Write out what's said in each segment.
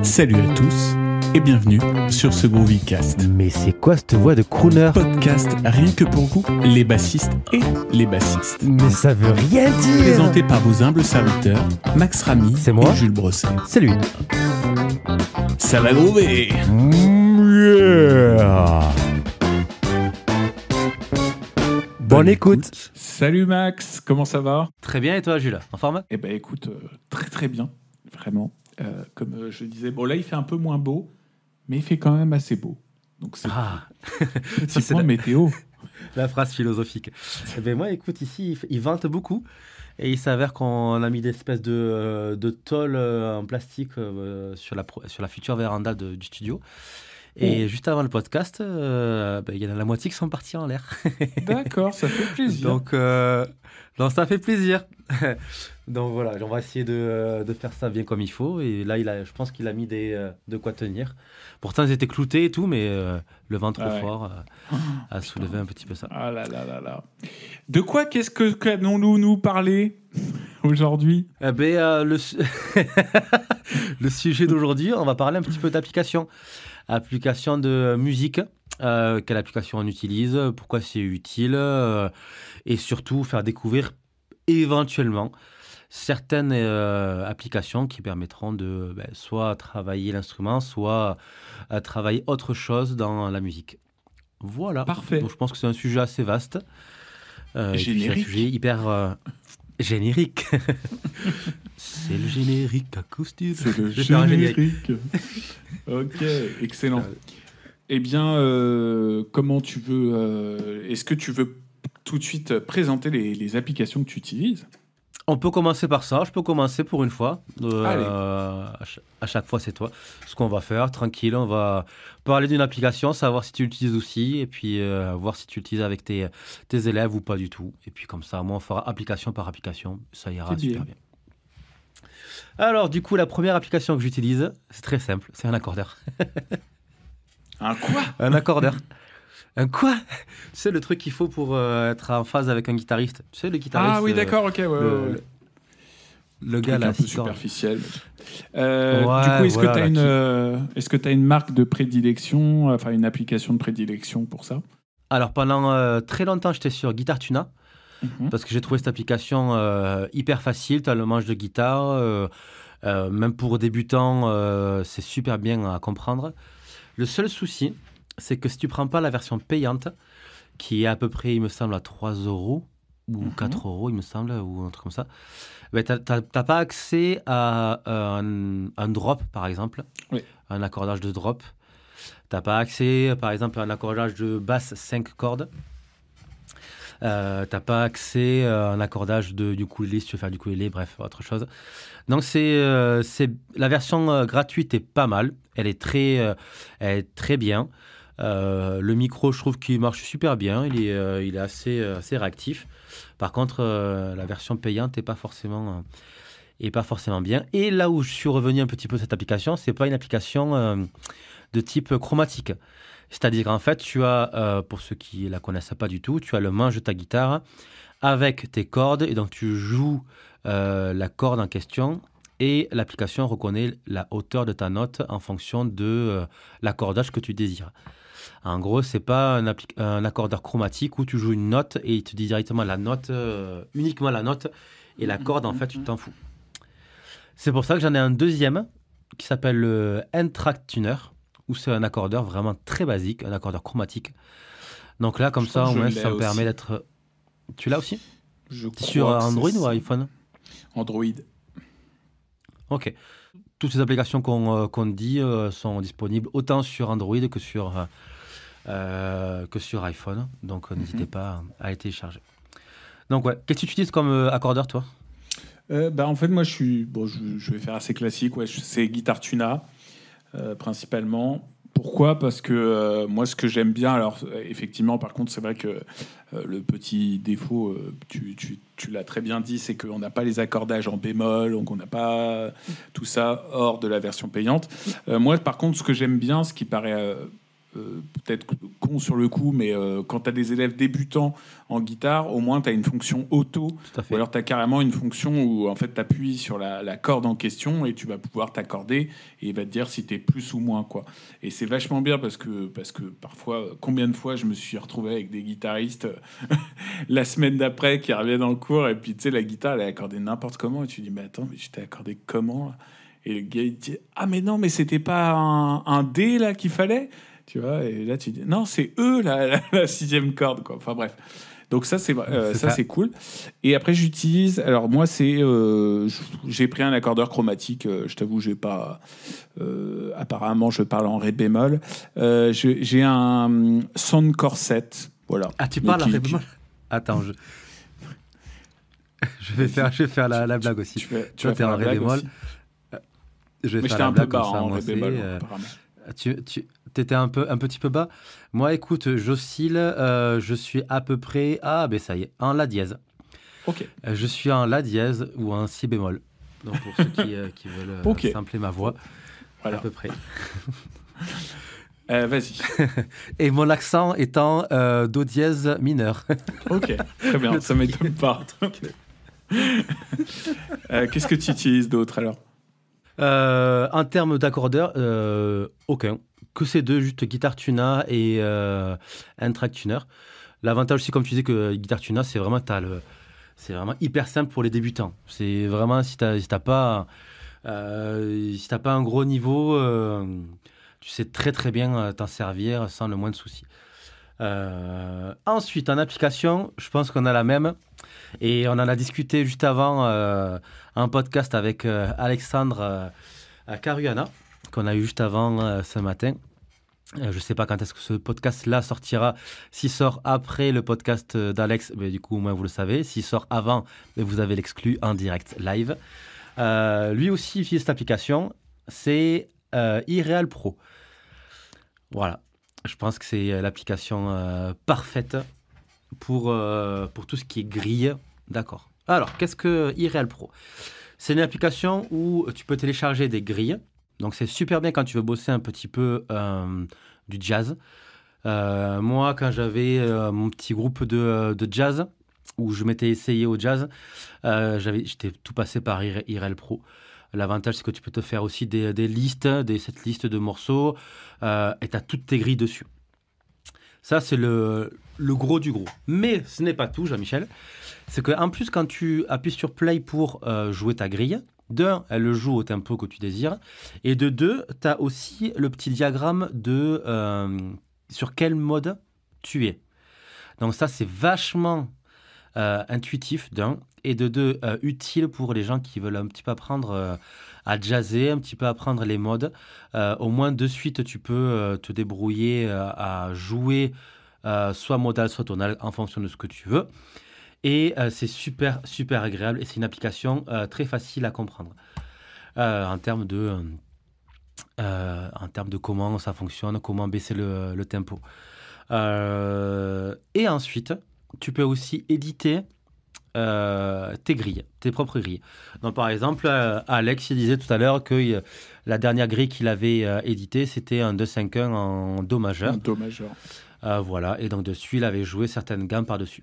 Salut à tous et bienvenue sur ce Groovycast. Mais c'est quoi cette voix de crooner? Podcast rien que pour vous, les bassistes et les bassistes. Mais ça veut rien dire. Présenté par vos humbles serviteurs, Max Ramy C'est moi. et Jules Brosset. C'est lui. Ça va groover. Yeah. Bonne écoute. Salut Max, comment ça va? Très bien, et toi Jules? En forme? Eh ben écoute, très très bien, vraiment. Comme je disais, bon là il fait un peu moins beau, mais il fait quand même assez beau. Donc c'est petit c'est point la- météo. La phrase philosophique. Eh ben moi, écoute, ici, il vente beaucoup. Et il s'avère qu'on a mis des espèces de tôle en plastique sur la future véranda du studio. Et juste avant le podcast, il y en a la moitié qui sont partis en l'air. D'accord, ça fait plaisir. Donc ça fait plaisir. Donc voilà, on va essayer de faire ça bien comme il faut. Et là, je pense qu'il a mis de quoi tenir. Pourtant, ils étaient cloutés et tout, mais le vent trop fort a soulevé un petit peu ça. Ah là là là là. De quoi qu'allons-nous nous parler aujourd'hui? Eh ben, le sujet d'aujourd'hui, on va parler un petit peu d'application. Application de musique. Quelle application on utilise, pourquoi c'est utile, et surtout faire découvrir éventuellement certaines applications qui permettront de soit travailler l'instrument, soit travailler autre chose dans la musique. Voilà. Parfait. Donc, je pense que c'est un sujet assez vaste. Et puis, c'est un Générique. sujet hyper générique. C'est le générique acoustique. C'est le Je vais faire un générique. Ok, excellent. Eh bien, comment tu veux... est-ce que tu veux tout de suite présenter les applications que tu utilises? On peut commencer par ça. Je peux commencer pour une fois. Allez. À chaque fois, c'est toi. Ce qu'on va faire, tranquille, on va parler d'une application, savoir si tu l'utilises aussi, et puis voir si tu l'utilises avec tes élèves ou pas du tout. Et puis comme ça, moi, on fera application par application. Ça ira C'est super bien. bien. Alors, du coup, la première application que j'utilise, c'est très simple. C'est un accordeur. Un quoi? Un accordeur. Un quoi? C'est le truc qu'il faut pour être en phase avec un guitariste. Tu sais, le guitariste. Ah oui, d'accord, ok, ouais. Le gars là, Un peu 6 cordes. superficiel. Du coup, Ouais, est-ce que tu as une marque de prédilection, enfin une application de prédilection pour ça? Alors, pendant très longtemps, j'étais sur Guitar Tuna. Parce que j'ai trouvé cette application hyper facile. Tu as le manche de guitare. Même pour débutants, c'est super bien à comprendre. Le seul souci, c'est que si tu prends pas la version payante, qui est à peu près, il me semble, à 3 euros ou 4 euros, il me semble, ou un truc comme ça, t'as pas accès à un drop, par exemple, Oui. un accordage de drop. T'as pas accès, par exemple, à un accordage de basse 5 cordes. T'as pas accès à un accordage du ukulélé si tu veux faire du ukulélé, bref, autre chose. Donc la version gratuite est pas mal, elle est très bien. Le micro, je trouve qu'il marche super bien, il est assez réactif. Par contre, la version payante est pas forcément bien. Et là où je suis revenu un petit peu de cette application, c'est pas une application de type chromatique. C'est-à-dire qu'en fait, tu as, pour ceux qui ne la connaissent pas du tout, tu as le manche de ta guitare avec tes cordes, et donc tu joues la corde en question, et l'application reconnaît la hauteur de ta note en fonction de l'accordage que tu désires. En gros, ce n'est pas un accordeur chromatique où tu joues une note et il te dit directement la note, uniquement la note, et la corde, en fait, tu t'en fous. C'est pour ça que j'en ai un deuxième qui s'appelle le N-Track Tuner, où c'est un accordeur vraiment très basique, un accordeur chromatique. Donc là, comme ça, au moins, ça me permet d'être... Tu l'as aussi? Sur Android ou iPhone? Android. Ok. Toutes ces applications qu'on dit sont disponibles autant sur Android que sur iPhone. Donc n'hésitez pas à les télécharger. Donc ouais, qu'est-ce que tu utilises comme accordeur, toi? En fait, moi, je vais faire assez classique. Ouais, c'est Guitar Tuna, principalement. Pourquoi? Parce que moi, ce que j'aime bien, alors effectivement, par contre, c'est vrai que le petit défaut, tu l'as très bien dit, c'est qu'on n'a pas les accordages en bémol, donc on n'a pas tout ça hors de la version payante. Moi, par contre, ce que j'aime bien, ce qui paraît peut-être con sur le coup, mais quand tu as des élèves débutants en guitare, au moins tu as une fonction auto, ou alors tu as carrément une fonction où en fait tu appuies sur la corde en question et tu vas pouvoir t'accorder et il va te dire si tu es plus ou moins, quoi. Et c'est vachement bien parce que parfois, combien de fois je me suis retrouvé avec des guitaristes la semaine d'après qui reviennent en cours et puis tu sais, la guitare elle est accordée n'importe comment et tu dis mais attends, mais je t'ai accordé comment là? Et le gars il dit ah mais non, mais c'était pas un D là qu'il fallait, tu vois, et là tu dis non, c'est E la sixième corde, quoi. Enfin bref, donc ça c'est cool. Et après j'utilise, alors moi c'est j'ai pris un accordeur chromatique, je t'avoue j'ai pas apparemment je parle en ré bémol, j'ai un Soundcore 7, voilà. Ah, tu parles en ré bémol? Attends, je vais faire la blague aussi. Tu vas faire en ré bémol. Je vais mais faire j'étais un peu bas en ré bémol, apparemment. Tu étais un petit peu bas. Moi, écoute, j'oscille. Je suis à peu près. Ah, ben ça y est, en la dièse. Ok. Je suis en la dièse ou en si bémol. Donc pour ceux qui veulent sampler ma voix, voilà. À peu près. Vas-y. Et mon accent étant do dièse mineur. Ok, très bien, ça m'étonne pas. Qu'est-ce que tu utilises d'autre alors? En termes d'accordeur, aucun. Que ces deux, juste Guitar Tuna et un Track Tuner. L'avantage aussi, comme tu disais, que Guitar Tuna, c'est vraiment hyper simple pour les débutants. C'est vraiment, si t'as pas un gros niveau, tu sais très très bien t'en servir sans le moindre souci. Ensuite, en application, je pense qu'on a la même. Et on en a discuté juste avant un podcast avec Alexandre Caruana, qu'on a eu juste avant ce matin. Je ne sais pas quand est-ce que ce podcast-là sortira. S'il sort après le podcast d'Alex, mais du coup, au moins vous le savez. S'il sort avant, vous avez l'exclu en direct live. Lui aussi utilise cette application. C'est iReal Pro. Voilà. Je pense que c'est l'application parfaite pour tout ce qui est grille. D'accord. Alors, qu'est-ce que iReal Pro? C'est une application où tu peux télécharger des grilles. Donc, c'est super bien quand tu veux bosser un petit peu du jazz. Moi, quand j'avais mon petit groupe de jazz, où je m'étais essayé au jazz, j'étais tout passé par iReal Pro. L'avantage, c'est que tu peux te faire aussi des listes, cette liste de morceaux, et tu as toutes tes grilles dessus. Ça, c'est le gros du gros. Mais ce n'est pas tout, Jean-Michel. C'est qu'en plus, quand tu appuies sur Play pour jouer ta grille, d'un, elle le joue au tempo que tu désires. Et de deux, tu as aussi le petit diagramme de sur quel mode tu es. Donc ça, c'est vachement intuitif, d'un. Et de deux, utile pour les gens qui veulent un petit peu apprendre à jazzer, un petit peu apprendre les modes. Au moins, de suite, tu peux te débrouiller à jouer soit modal, soit tonal, en fonction de ce que tu veux. Et c'est super, super agréable. Et c'est une application très facile à comprendre en termes de comment ça fonctionne, comment baisser le tempo. Et ensuite, tu peux aussi éditer tes grilles, tes propres grilles. Donc, par exemple, Alex il disait tout à l'heure que la dernière grille qu'il avait éditée, c'était un 2-5-1 en Do majeur. Un Do majeur. Voilà, et donc dessus, il avait joué certaines gammes par-dessus.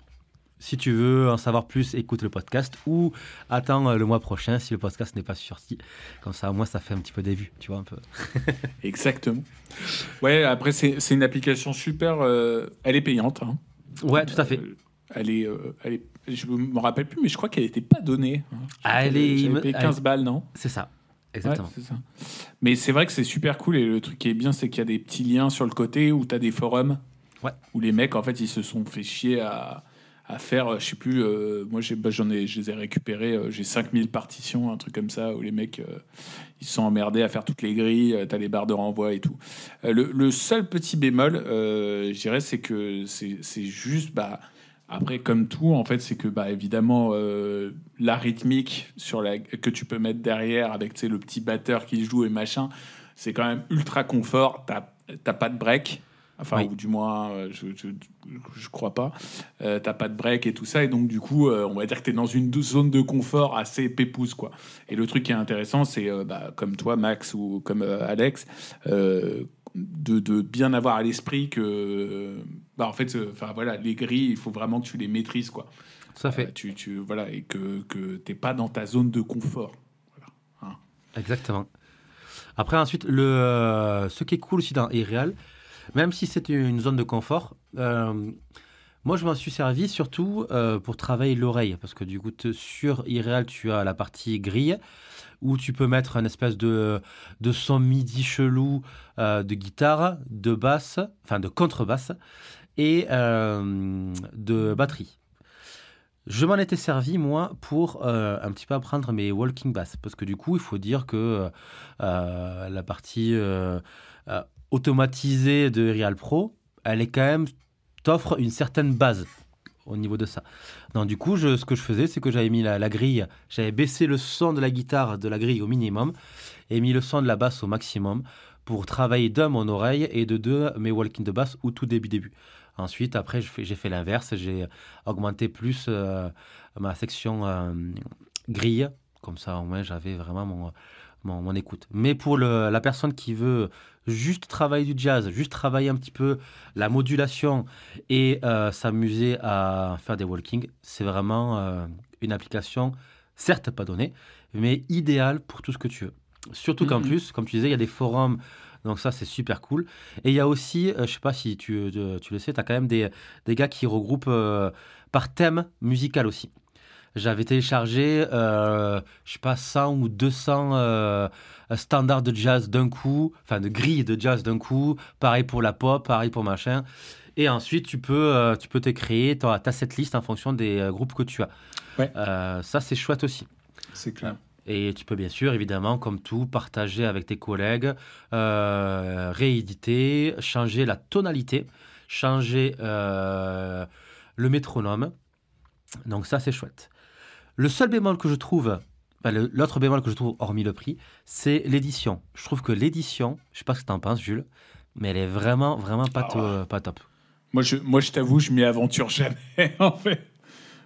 Si tu veux en savoir plus, écoute le podcast ou attends le mois prochain si le podcast n'est pas sorti. Comme ça, au moins, ça fait un petit peu des vues, tu vois, un peu. Exactement. Ouais, après, c'est une application super. Elle est payante. Hein. Ouais, tout à fait. Elle est, je me rappelle plus, mais je crois qu'elle n'était pas donnée. Hein. J'avais payé 15 balles, non? C'est ça, exactement. Ouais, c'est ça. Mais c'est vrai que c'est super cool et le truc qui est bien, c'est qu'il y a des petits liens sur le côté où tu as des forums. Ouais. Où les mecs, en fait, ils se sont fait chier à faire, je sais plus, moi je les ai récupérés, j'ai 5000 partitions, un truc comme ça, où les mecs ils se sont emmerdés à faire toutes les grilles, t'as les barres de renvoi et tout. Le seul petit bémol, je dirais, c'est que c'est juste, après comme tout, en fait, c'est que évidemment la rythmique que tu peux mettre derrière avec le petit batteur qui joue et machin, c'est quand même ultra confort, t'as pas de break. Enfin, oui. Ou du moins, je crois pas. T'as pas de break et tout ça. Et donc, du coup, on va dire que t'es dans une zone de confort assez pépouze, quoi. Et le truc qui est intéressant, c'est, comme toi, Max, ou comme Alex, de bien avoir à l'esprit que, en fait, voilà, les grilles, il faut vraiment que tu les maîtrises, quoi. Tout à fait. Voilà, et que t'es pas dans ta zone de confort. Voilà. Hein. Exactement. Après, ensuite, ce qui est cool aussi dans iReal, même si c'est une zone de confort, moi, je m'en suis servi surtout pour travailler l'oreille. Parce que du coup, sur iReal, tu as la partie grille où tu peux mettre une espèce de son MIDI chelou de guitare, de basse, enfin de contrebasse et de batterie. Je m'en étais servi, moi, pour un petit peu apprendre mes walking bass. Parce que du coup, il faut dire que la partie automatisée de Real Pro, elle est quand même, t'offre une certaine base au niveau de ça. Donc du coup, ce que je faisais, c'est que j'avais mis la grille, j'avais baissé le son de la guitare de la grille au minimum et mis le son de la basse au maximum pour travailler d'un, mon oreille et de deux, mes walking de basse au tout début. Ensuite, après, j'ai fait l'inverse. J'ai augmenté plus ma section grille. Comme ça, au moins, j'avais vraiment mon écoute. Mais pour la personne qui veut juste travailler du jazz, juste travailler un petit peu la modulation et s'amuser à faire des walking, c'est vraiment une application, certes pas donnée, mais idéale pour tout ce que tu veux. Surtout qu'en plus, comme tu disais, il y a des forums. Donc ça, c'est super cool. Et il y a aussi, je sais pas si tu le sais, tu as quand même des gars qui regroupent par thème musical aussi. J'avais téléchargé, je sais pas, 100 ou 200 standards de jazz d'un coup, enfin de grilles de jazz d'un coup. Pareil pour la pop, pareil pour machin. Et ensuite, tu peux te créer ta setlist en fonction des groupes que tu as. Ouais. Ça, c'est chouette aussi. C'est clair. Et tu peux bien sûr, évidemment, comme tout, partager avec tes collègues, rééditer, changer la tonalité, changer le métronome. Donc ça, c'est chouette. Le seul bémol que je trouve, l'autre bémol que je trouve, hormis le prix, c'est l'édition. Je trouve que l'édition, je ne sais pas ce que tu en penses, Jules, mais elle est vraiment pas top. Moi, je t'avoue, je m'y aventure jamais, en fait.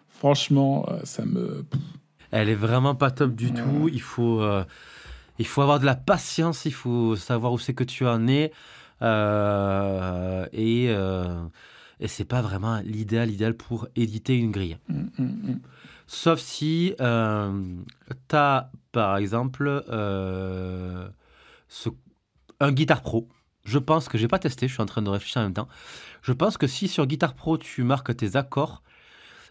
Franchement, ça me... Elle est vraiment pas top du tout. Il faut avoir de la patience. Il faut savoir où c'est que tu en es. Et c'est pas vraiment l'idéal pour éditer une grille. Sauf si tu as, par exemple, un Guitar Pro. Je pense que j'ai pas testé. Je suis en train de réfléchir en même temps. Je pense que si sur Guitar Pro, tu marques tes accords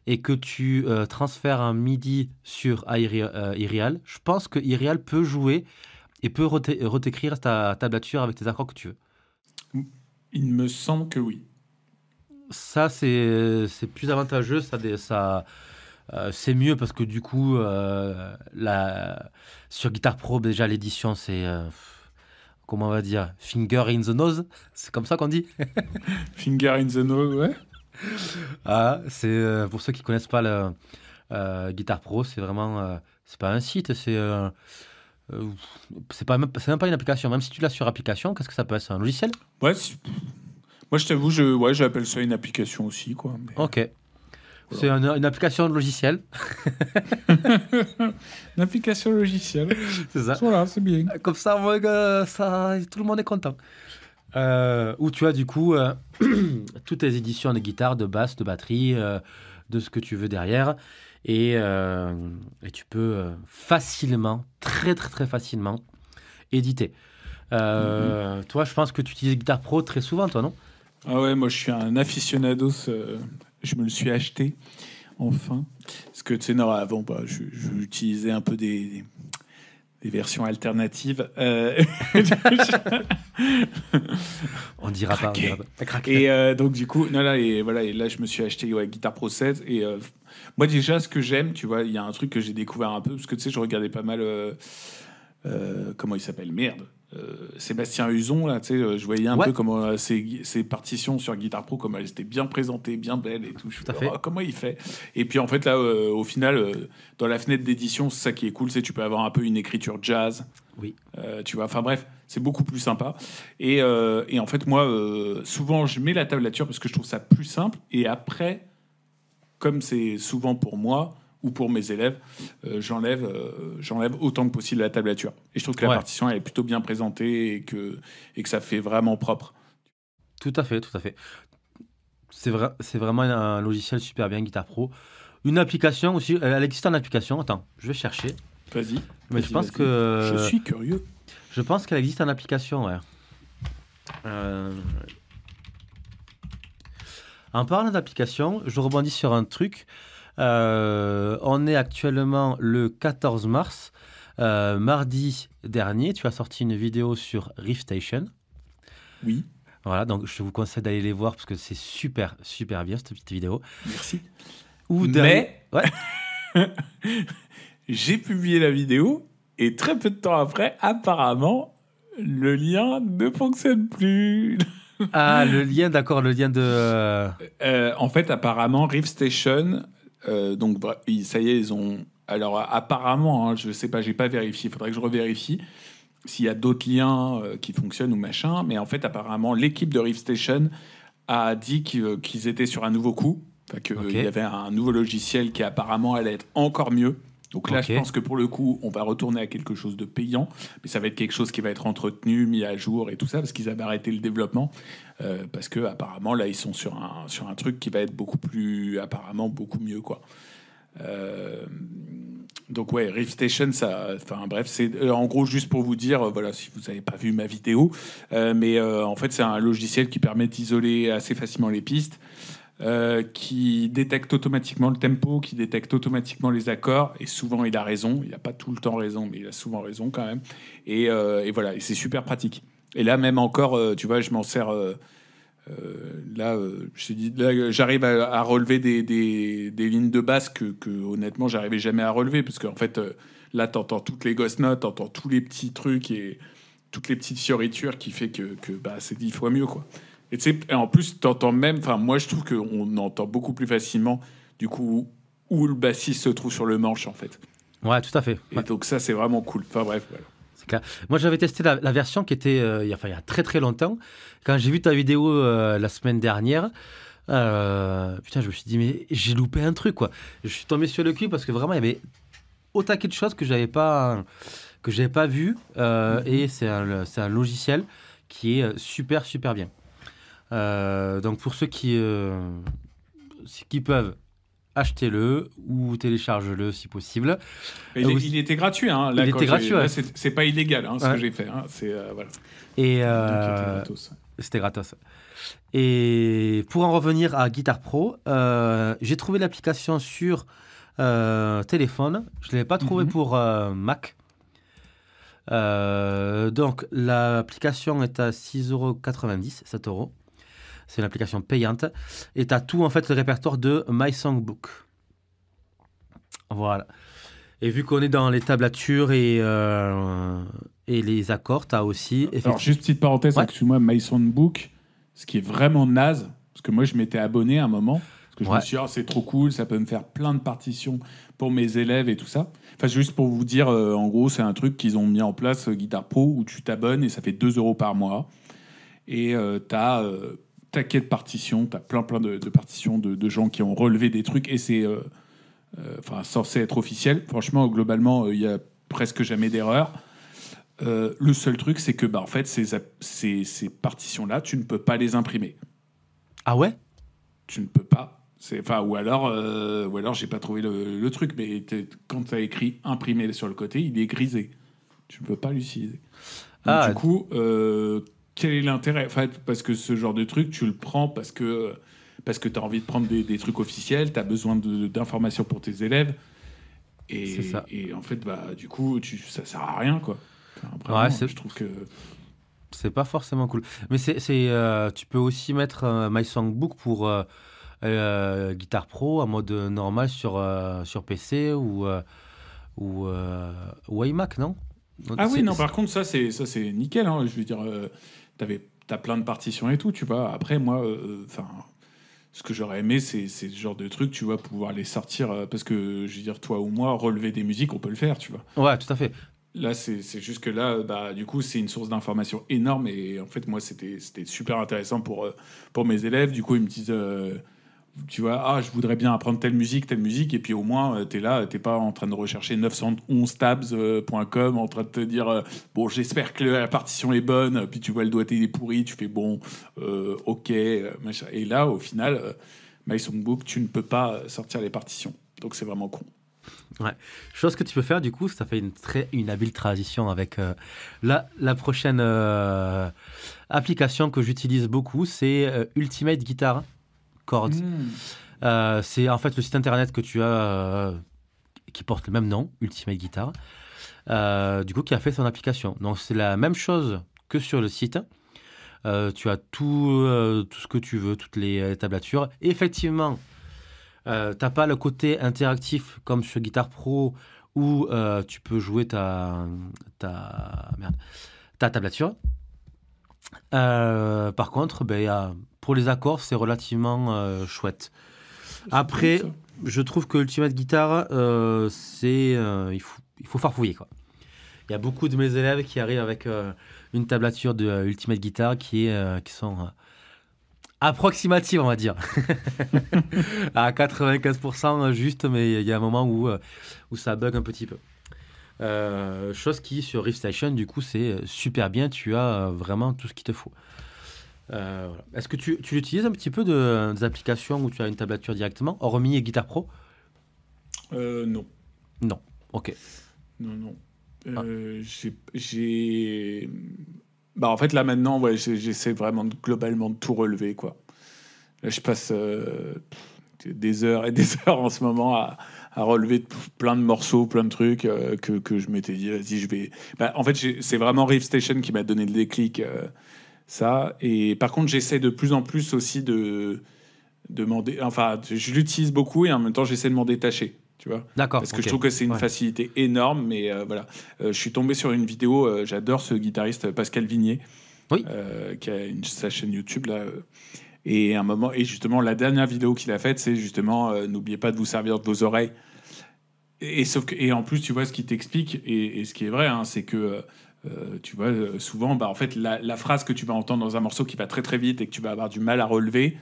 et que tu transfères un MIDI sur iReal, je pense que iReal peut jouer et peut retécrire ta tablature avec tes accords que tu veux. Il me semble que oui. Ça, c'est plus avantageux. C'est mieux parce que du coup, sur Guitar Pro, déjà, l'édition, c'est... comment on va dire, finger in the nose, c'est comme ça qu'on dit. Finger in the nose, ouais. Ah, c'est pour ceux qui connaissent pas le Guitar Pro, c'est vraiment, c'est pas un site, c'est même pas une application. Même si tu l'as sur application, qu'est-ce que ça peut être? C'est un logiciel? Ouais. Moi, je t'avoue, j'appelle ça une application aussi, quoi. Mais... Ok. Voilà. C'est une application de logiciel. Une application logicielle. C'est ça. Voilà, c'est bien. Comme ça, tout le monde est content. Où tu as du coup toutes tes éditions de guitare, de basse, de batterie, de ce que tu veux derrière. Et tu peux facilement, très facilement, éditer. Toi, je pense que tu utilises Guitar Pro très souvent, toi, non? Ah ouais, moi je suis un aficionados. Je me le suis acheté, enfin. Parce que, tu sais, non, avant, j'utilisais un peu des versions alternatives. On dira pas. Et donc, du coup, et là, je me suis acheté Guitar Pro 7. Et moi, déjà, ce que j'aime, tu vois, il y a un truc que j'ai découvert un peu, parce que, tu sais, je regardais pas mal... comment il s'appelle? Merde. Sébastien Huzon, là, tu sais, je voyais un peu comment ses partitions sur Guitar Pro, comment elles étaient bien présentées, bien belles et tout. Je me dis, comment il fait? Et puis en fait, là, au final, dans la fenêtre d'édition, c'est ça qui est cool, c'est que tu peux avoir un peu une écriture jazz. Oui. Tu vois, enfin bref, c'est beaucoup plus sympa. Et en fait, moi, souvent, je mets la tablature parce que je trouve ça plus simple. Et après, comme c'est souvent pour moi, ou pour mes élèves, j'enlève autant que possible la tablature. Et je trouve que la partition elle est plutôt bien présentée et que ça fait vraiment propre. Tout à fait, tout à fait. C'est vraiment un logiciel super bien, Guitar Pro. Une application aussi, elle existe en application. Attends, je vais chercher. Vas-y. Mais je pense que... Je suis curieux. Je pense qu'elle existe en application, ouais. En parlant d'application, je rebondis sur un truc. On est actuellement le 14 mars. Mardi dernier, tu as sorti une vidéo sur RiffStation. Oui. Voilà, donc je vous conseille d'aller les voir parce que c'est super, super bien cette petite vidéo. Merci. Ouais. J'ai publié la vidéo et très peu de temps après, apparemment, le lien ne fonctionne plus. Ah, le lien, d'accord, le lien de... En fait, apparemment, RiffStation, donc ça y est, ils ont... Alors, apparemment, hein, je sais pas, j'ai pas vérifié, il faudrait que je revérifie s'il y a d'autres liens qui fonctionnent ou machin, mais en fait, apparemment, l'équipe de RiffStation a dit qu'ils étaient sur un nouveau coup, qu'il y avait un nouveau logiciel qui apparemment allait être encore mieux. Donc là, je pense que pour le coup, on va retourner à quelque chose de payant, mais ça va être quelque chose qui va être entretenu, mis à jour et tout ça, parce qu'ils avaient arrêté le développement, parce que apparemment là, ils sont sur un truc qui va être beaucoup mieux, quoi. Donc ouais, RiffStation, bref, c'est en gros juste pour vous dire, voilà, si vous n'avez pas vu ma vidéo, mais en fait, c'est un logiciel qui permet d'isoler assez facilement les pistes. Qui détecte automatiquement le tempo, qui détecte automatiquement les accords, et souvent il a raison, il n'a pas tout le temps raison, mais il a souvent raison quand même, et voilà, et c'est super pratique. Et là même encore, tu vois, je m'en sers, je t'ai dit, là, j'arrive à relever des lignes de basse que honnêtement j'arrivais jamais à relever, parce qu'en fait, là t'entends toutes les ghost notes, t'entends tous les petits trucs, et toutes les petites fioritures qui fait que c'est 10 fois mieux, quoi. Et en plus, t'entends même... Enfin, moi, je trouve qu'on entend beaucoup plus facilement, du coup, où le bassiste se trouve sur le manche, en fait. Ouais, tout à fait. Et donc ça, c'est vraiment cool. Enfin, bref, voilà. C'est clair. Moi, j'avais testé la version qui était il y a très, très longtemps. Quand j'ai vu ta vidéo la semaine dernière, putain, je me suis dit, mais j'ai loupé un truc, quoi. Je suis tombé sur le cul parce que vraiment, il y avait autant de choses que j'avais pas vu. Et c'est un logiciel qui est super, super bien. Donc pour ceux qui peuvent, achetez-le ou téléchargez-le si possible. Il était gratuit, hein. Là, il était gratuit. Ouais. C'est pas illégal, hein, ce que j'ai fait. Hein. C'est voilà. Et gratos. C'était gratos. Et pour en revenir à Guitar Pro, j'ai trouvé l'application sur téléphone. Je l'avais pas trouvé pour Mac. Donc l'application est à 6,90 €, 7 €. C'est une application payante. Et tu as tout, en fait, le répertoire de My Songbook. Voilà. Et vu qu'on est dans les tablatures et les accords, tu as aussi... Alors, juste petite parenthèse, excuse-moi, My Songbook, ce qui est vraiment naze, parce que moi, je m'étais abonné à un moment, parce que je me suis dit, c'est trop cool, ça peut me faire plein de partitions pour mes élèves et tout ça. Enfin, juste pour vous dire, en gros, c'est un truc qu'ils ont mis en place, Guitar Pro, où tu t'abonnes et ça fait 2 € par mois. Et tu as... taquet de partitions, tu as plein de partitions de gens qui ont relevé des trucs et c'est censé être officiel. Franchement, globalement, il y a presque jamais d'erreur. Le seul truc, c'est que en fait, ces partitions-là, tu ne peux pas les imprimer. Ah ouais ? Tu ne peux pas. Ou alors j'ai pas trouvé le truc, mais quand tu as écrit imprimé sur le côté, il est grisé. Tu ne peux pas l'utiliser. Du coup... quel est l'intérêt ? En fait, parce que ce genre de truc, tu le prends parce que tu as envie de prendre des trucs officiels, tu as besoin d'informations pour tes élèves. Et en fait, du coup, ça sert à rien, quoi. Enfin, je trouve que... C'est pas forcément cool. Mais tu peux aussi mettre My Songbook pour Guitar Pro en mode normal sur PC ou iMac, non ? Donc, par contre, ça c'est nickel. Hein. Je veux dire, t'as plein de partitions et tout, tu vois. Après, moi, ce que j'aurais aimé, c'est ce genre de truc, tu vois, pouvoir les sortir. Parce que, je veux dire, toi ou moi, relever des musiques, on peut le faire, tu vois. Ouais, tout à fait. Là, c'est juste que là, du coup, c'est une source d'information énorme. Et en fait, moi, c'était super intéressant pour mes élèves. Du coup, ils me disent... tu vois, je voudrais bien apprendre telle musique, et puis au moins, tu es là, tu n'es pas en train de rechercher 911tabs.com, en train de te dire, bon, j'espère que la partition est bonne, puis tu vois le doigté, il est pourri, tu fais, bon, ok, machin. Et là, au final, My Songbook, tu ne peux pas sortir les partitions. Donc, c'est vraiment con. Ouais. Chose que tu peux faire, du coup, ça fait une habile transition avec la prochaine application que j'utilise beaucoup, c'est Ultimate Guitar Chords. C'est en fait le site internet que tu as qui porte le même nom, Ultimate Guitar, du coup, qui a fait son application. Donc, c'est la même chose que sur le site. Tu as tout ce que tu veux, toutes les tablatures. Et effectivement, t'as pas le côté interactif comme sur Guitar Pro où tu peux jouer ta tablature. Par contre, pour les accords, c'est relativement chouette. Après, je trouve que Ultimate Guitar, il faut farfouiller, quoi. Il y a beaucoup de mes élèves qui arrivent avec une tablature de Ultimate Guitar qui sont approximatives, on va dire. À 95% juste, mais il y a un moment où ça bug un petit peu. Chose qui, sur Riff Station, du coup, c'est super bien. Tu as vraiment tout ce qu'il te faut. Voilà. Est-ce que tu l'utilises un petit peu des applications où tu as une tablature directement, hormis Guitar Pro? Non. Non, ok. Non. En fait, là, maintenant, ouais, j'essaie vraiment globalement de tout relever, quoi. Là, je passe des heures et des heures en ce moment à relever plein de morceaux, plein de trucs que je m'étais dit, vas-y, je vais... en fait, c'est vraiment Riff Station qui m'a donné le déclic, ça. Et par contre, j'essaie de plus en plus aussi de demander... Enfin, je l'utilise beaucoup et en même temps, j'essaie de m'en détacher. Tu vois, d'accord, parce que je trouve que c'est une facilité énorme, mais voilà. Je suis tombé sur une vidéo, j'adore ce guitariste Pascal Vignier, qui a sa chaîne YouTube là, et un moment, et justement la dernière vidéo qu'il a faite, c'est justement n'oubliez pas de vous servir de vos oreilles. Et en plus, tu vois, ce qu'il t'explique et ce qui est vrai, hein, c'est que tu vois, souvent, en fait, la phrase que tu vas entendre dans un morceau qui va très très vite et que tu vas avoir du mal à relever,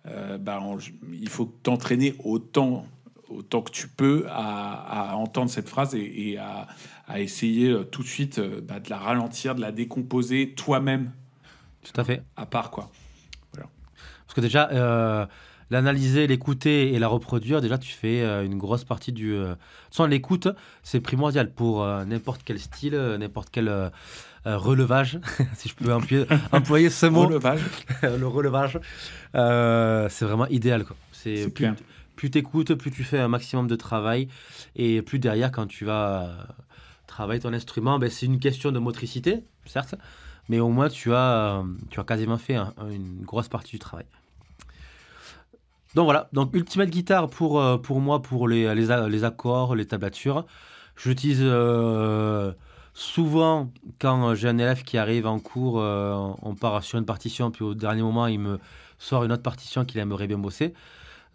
il faut t'entraîner autant que tu peux à entendre cette phrase et à essayer tout de suite de la ralentir, de la décomposer toi-même. Tout à fait. À part, quoi. Voilà. Parce que déjà, l'analyser, l'écouter et la reproduire, déjà, tu fais une grosse partie du... Sans l'écoute, c'est primordial pour n'importe quel style, n'importe quel relevage, si je peux employer ce mot. Relevage. Le relevage, c'est vraiment idéal, quoi. C'est clair. Plus tu écoutes, plus tu fais un maximum de travail. Et plus derrière, quand tu vas travailler ton instrument, c'est une question de motricité, certes. Mais au moins, tu as quasiment fait une grosse partie du travail. Donc voilà. Donc Ultimate Guitar pour moi, pour les accords, les tablatures. Je l'utilise souvent quand j'ai un élève qui arrive en cours. On part sur une partition, puis au dernier moment, il me sort une autre partition qu'il aimerait bien bosser.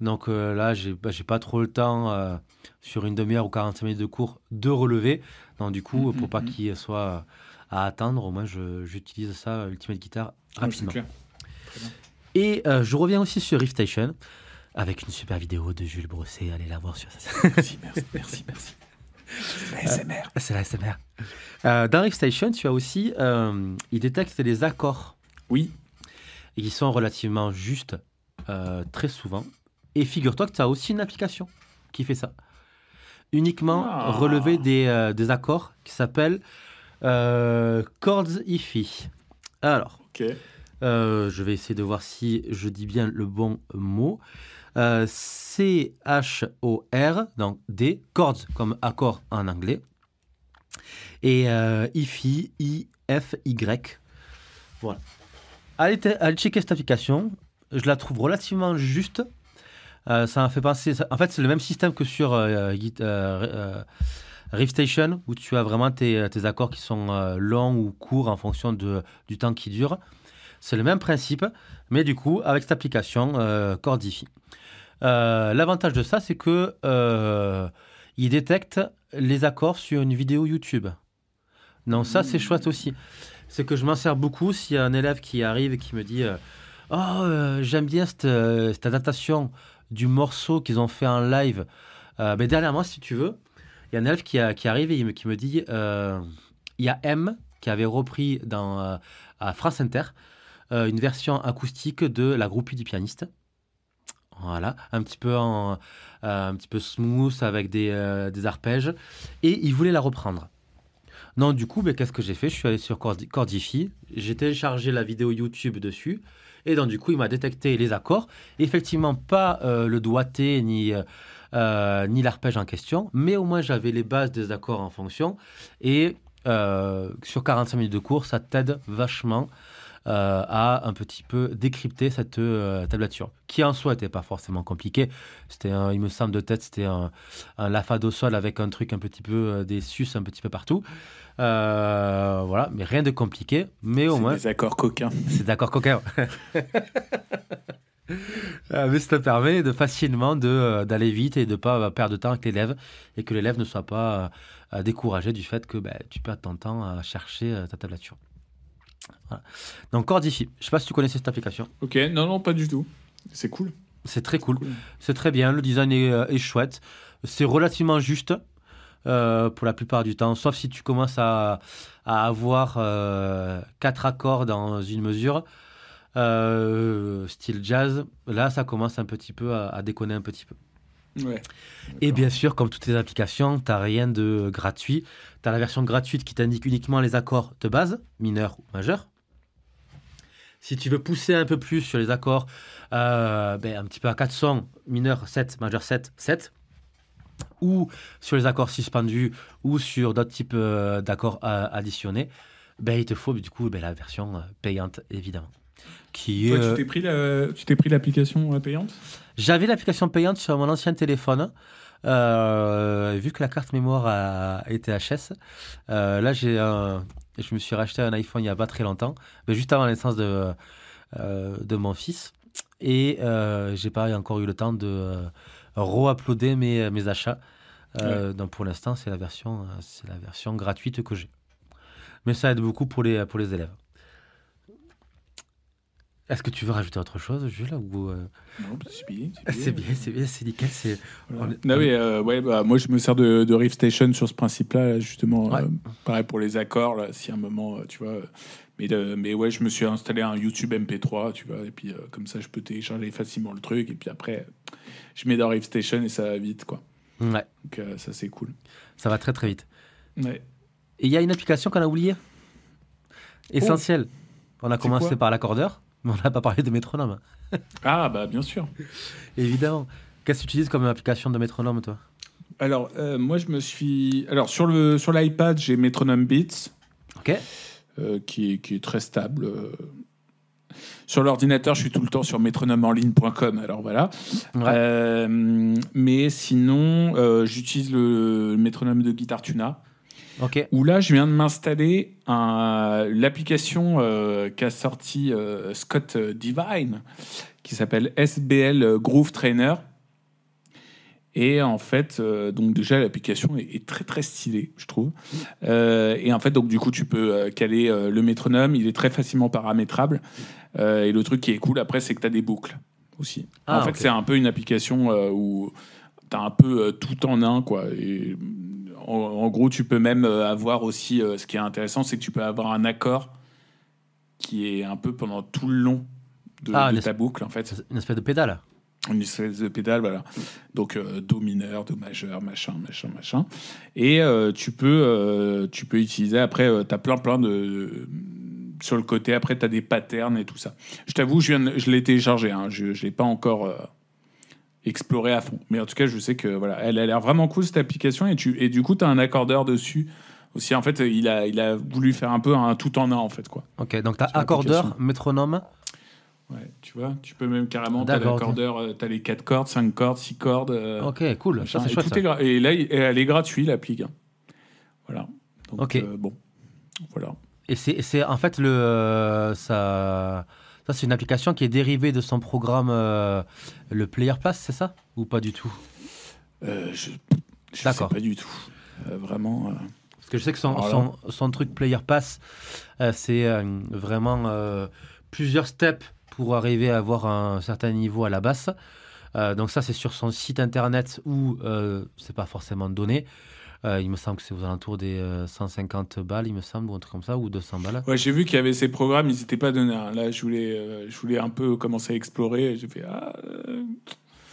Donc là, j'ai pas trop le temps sur une demi-heure ou 45 minutes de cours de relever. Donc du coup, pour pas qu'il soit à attendre, au moins j'utilise ça, Ultimate Guitar, rapidement. C'est clair. Et je reviens aussi sur Riff Station avec une super vidéo de Jules Brosset. Allez la voir sur ça. Merci. C'est l'ASMR. C'est l'ASMR. Dans Riff Station, tu as aussi, il détecte les accords. Oui. Et qui sont relativement justes très souvent. Et figure-toi que tu as aussi une application qui fait ça. Uniquement relever des accords qui s'appellent Chords Hi-Fi. Alors, je vais essayer de voir si je dis bien le bon mot. C-H-O-R, donc D, chords comme accord en anglais. Et Hi-Fi, I-F-Y. Voilà. Allez checker cette application. Je la trouve relativement juste. Ça m'a fait penser... En fait, c'est le même système que sur Riff Station, où tu as vraiment tes accords qui sont longs ou courts en fonction du temps qui dure. C'est le même principe, mais du coup, avec cette application, Chords Hi-Fi. L'avantage de ça, c'est que il détecte les accords sur une vidéo YouTube. Donc ça, c'est chouette aussi. C'est que je m'en sers beaucoup s'il y a un élève qui arrive et qui me dit... j'aime bien cette adaptation du morceau qu'ils ont fait en live. Mais dernièrement, si tu veux, il y a un élève qui arrive et qui me dit il y a M qui avait repris à France Inter une version acoustique de La Groupie du pianiste. Voilà, un petit peu smooth avec des arpèges. Et il voulait la reprendre. Non, du coup, qu'est-ce que j'ai fait? Je suis allé sur Chordify, j'ai téléchargé la vidéo YouTube dessus. Et donc, du coup, il m'a détecté les accords. Effectivement, pas le doigté ni l'arpège en question, mais au moins, j'avais les bases des accords en fonction. Et sur 45 minutes de cours, ça t'aide vachement à un petit peu décrypter cette tablature, qui en soi n'était pas forcément compliquée. Il me semble de tête, c'était un La Fa Do Sol avec un truc un petit peu, des sus un petit peu partout. Voilà, mais rien de compliqué. Mais au moins. C'est des accords coquins. C'est des accords coquins. Mais ça te permet de facilement d'aller vite et de ne pas perdre de temps avec l'élève et que l'élève ne soit pas découragé du fait que tu perds ton temps à chercher ta tablature. Voilà. Donc Chordify, je ne sais pas si tu connaissais cette application. Ok, non, pas du tout. C'est cool. C'est très cool. C'est très bien, le design est chouette. C'est relativement juste pour la plupart du temps, sauf si tu commences à avoir 4 accords dans une mesure. Style jazz, là ça commence un petit peu à déconner un petit peu. Ouais, et bien sûr, comme toutes les applications, tu n'as rien de gratuit. Tu as la version gratuite qui t'indique uniquement les accords de base, mineur ou majeur. Si tu veux pousser un peu plus sur les accords, un petit peu à 4 sons, mineur 7, majeur 7, 7, ou sur les accords suspendus, ou sur d'autres types d'accords additionnés, il te faut du coup la version payante, évidemment. Toi, tu t'es pris l'application payante? J'avais l'application payante sur mon ancien téléphone. Vu que la carte mémoire était HS, là je me suis racheté un iPhone il n'y a pas très longtemps, juste avant la naissance de mon fils. Et j'ai pas encore eu le temps de re-uploader mes achats. Donc pour l'instant, c'est la version gratuite que j'ai. Mais ça aide beaucoup pour les élèves. Est-ce que tu veux rajouter autre chose, Jules ou Non, c'est bien. C'est nickel. Voilà. Moi, je me sers de Riff Station sur ce principe-là, là, justement. Ouais. Pareil pour les accords, là, si à un moment, tu vois. Mais ouais, je me suis installé un YouTube MP3, tu vois, et puis comme ça, je peux télécharger facilement le truc, et puis après, je mets dans Riff Station et ça va vite, quoi. Ouais. Donc ça, c'est cool. Ça va très très vite. Ouais. Et il y a une application qu'on a oubliée. Essentielle. On a commencé par l'accordeur. Mais on n'a pas parlé de métronome. Ah, bien sûr. Évidemment. Qu'est-ce que tu utilises comme application de métronome, toi? Alors, moi, Alors, sur l'iPad, j'ai Metronome Beats. Ok. Qui est très stable. Sur l'ordinateur, je suis tout le temps sur métronomeenligne.com. Alors, voilà. Ouais. Mais sinon, j'utilise le métronome de Guitar Tuna. Ok. Où là, je viens de m'installer l'application qu'a sorti Scott Divine, qui s'appelle SBL Groove Trainer. Et en fait, donc déjà, l'application est très, très stylée, je trouve. Et en fait, donc du coup, tu peux caler le métronome. Il est très facilement paramétrable. Et le truc qui est cool, après, c'est que tu as des boucles aussi. En fait, c'est un peu une application où tu as un peu tout en un, quoi. Et en gros, tu peux même avoir aussi... ce qui est intéressant, c'est que tu peux avoir un accord qui est un peu pendant tout le long de ta boucle, en fait. Une espèce de pédale. Une espèce de pédale, voilà. Donc, Do mineur, Do majeur, machin. Et tu peux utiliser... Après, tu as plein de... Sur le côté, après, tu as des patterns et tout ça. Je t'avoue, je l'ai téléchargé. Hein. Je ne l'ai pas encore... explorer à fond. Mais en tout cas, je sais que voilà, elle a l'air vraiment cool, cette application. Et du coup, tu as un accordeur dessus aussi. En fait, il a voulu faire un peu un tout en un, en fait, quoi. Ok, donc tu as accordeur, métronome. Ouais, tu vois, tu peux même carrément, tu as l'accordeur, tu as les 4 cordes, 5 cordes, 6 cordes. Ok, cool, ça c'est chouette. Et là, elle est gratuite, l'appli. Hein. Voilà. Donc, ok. Bon, voilà. Et c'est en fait ça, c'est une application qui est dérivée de son programme, le Player Pass, c'est ça? Ou pas du tout? Je sais pas du tout. Vraiment. Parce que je sais que son truc Player Pass, c'est vraiment plusieurs steps pour arriver à avoir un certain niveau à la basse. Donc ça, c'est sur son site internet où c'est pas forcément donné. Il me semble que c'est aux alentours des 150 balles, il me semble, ou un truc comme ça, ou 200 balles. Ouais, j'ai vu qu'il y avait ces programmes, ils n'étaient pas donnés. Hein. Là, je voulais un peu commencer à explorer. Et j'ai fait